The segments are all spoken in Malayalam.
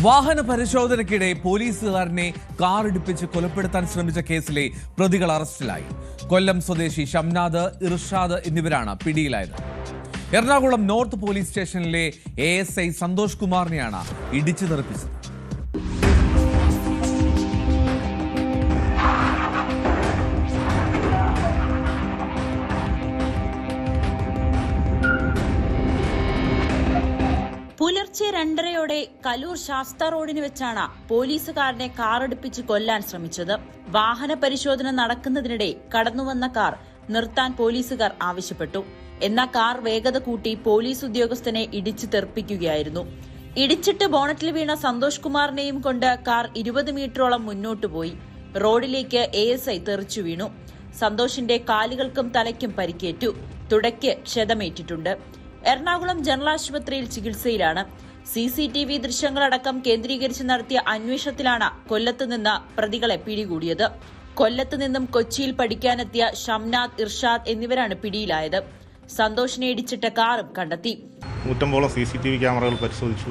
വാഹന പരിശോധനയ്ക്കിടെ പോലീസുകാരനെ കാറിടിപ്പിച്ച് കൊലപ്പെടുത്താൻ ശ്രമിച്ച കേസിലെ പ്രതികൾ അറസ്റ്റിലായി. കൊല്ലം സ്വദേശി ഷംനാദ്, ഇർഷാദ് എന്നിവരാണ് പിടിയിലായത്. എറണാകുളം നോർത്ത് പോലീസ് സ്റ്റേഷനിലെ ASI സന്തോഷ് കുമാറിനെയാണ് ഇടിച്ചു തെറിപ്പിച്ചത്. പുലർച്ചെ 2:30 കലൂർ ശാസ്ത റോഡിന് വെച്ചാണ് പോലീസുകാരനെ കാറടിപ്പിച്ച് കൊല്ലാൻ ശ്രമിച്ചത്. വാഹന പരിശോധന നടക്കുന്നതിനിടെ കടന്നുവന്ന കാർ നിർത്താൻ പോലീസുകാർ ആവശ്യപ്പെട്ടു. എന്നാൽ കാർ വേഗത കൂട്ടി പോലീസ് ഉദ്യോഗസ്ഥനെ ഇടിച്ചു തെറിപ്പിക്കുകയായിരുന്നു. ഇടിച്ചിട്ട് ബോണറ്റിൽ വീണ സന്തോഷ് കുമാറിനെയും കൊണ്ട് കാർ 20 മീറ്ററോളം മുന്നോട്ടു പോയി. റോഡിലേക്ക് ASI തെറിച്ചു വീണു. സന്തോഷിന്റെ കാലുകൾക്കും തലയ്ക്കും പരിക്കേറ്റു. തുടയ്ക്ക് ക്ഷതമേറ്റിട്ടുണ്ട്. എറണാകുളം ജനറൽ ആശുപത്രിയിൽ ചികിത്സയിലാണ്. CCTV ദൃശ്യങ്ങളടക്കം കേന്ദ്രീകരിച്ച് നടത്തിയ അന്വേഷണത്തിലാണ് കൊല്ലത്ത് നിന്ന് പ്രതികളെ പിടികൂടിയത്. കൊല്ലത്ത് നിന്നും കൊച്ചിയിൽ പഠിക്കാനെത്തിയ ഷംനാദ്, ഇർഷാദ് എന്നിവരാണ് പിടിയിലായത്. സന്തോഷിനെ ഇടിച്ചിട്ട കാറും കണ്ടെത്തി. 100 CCTV ക്യാമറകൾ പരിശോധിച്ചു.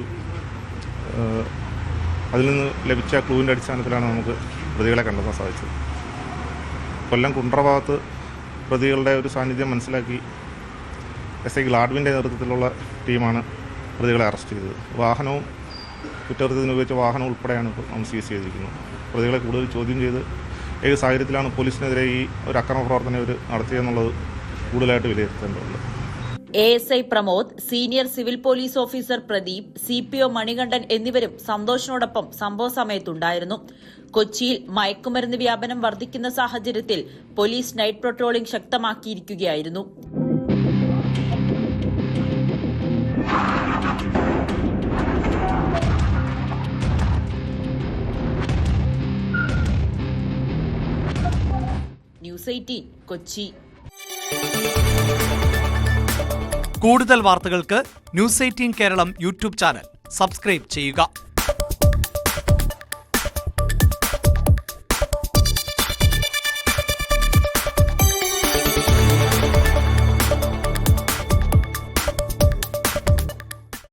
അതിൽ നിന്ന് ലഭിച്ച ക്ലൂവിൻ്റെ അടിസ്ഥാനത്തിലാണ് നമുക്ക് പ്രതികളെ കണ്ടെത്താൻ സാധിച്ചത്. കൊല്ലം കുണ്ട്ര ഭാഗത്ത് പ്രതികളുടെ ഒരു സാന്നിധ്യം മനസ്സിലാക്കി SI ഗ്ലാഡ്വിൻ്റെ നേതൃത്വത്തിലുള്ള ടീമാണ് പ്രതികളെ അറസ്റ്റ് ചെയ്തത്. വാഹനവും കുറ്റകൃത്യത്തിന് ഉപയോഗിച്ച വാഹനം ഉൾപ്പെടെയാണ് ഇപ്പോൾ നമ്മൾ സീസ് ചെയ്തിരിക്കുന്നത്. പ്രതികളെ കൂടുതൽ ചോദ്യം ചെയ്ത് ഏത് സാഹചര്യത്തിലാണ് പോലീസിനെതിരെ ഈ ഒരു അക്രമ പ്രവർത്തനം ഇവർ നടത്തിയെന്നുള്ളത് കൂടുതലായിട്ട് വിലയിരുത്തേണ്ടതുണ്ട്. ASI Pramod, senior civil police officer Pradeep, CPO Manikandan എന്നിവരും സന്തോഷിനോടൊപ്പം സംഭവ സമയത്തുണ്ടായിരുന്നു. കൊച്ചിയിൽ മയക്കുമരുന്ന് വ്യാപനം വർദ്ധിക്കുന്ന സാഹചര്യത്തിൽ പോലീസ് നൈറ്റ് പട്രോളിംഗ് ശക്തമാക്കിയിരിക്കുകയായിരുന്നു. ന്യൂസ് 18 കൊച്ചി. കൂടുതൽ വാർത്തകൾക്ക് news 18 Keralam YouTube channel subscribe ചെയ്യുക.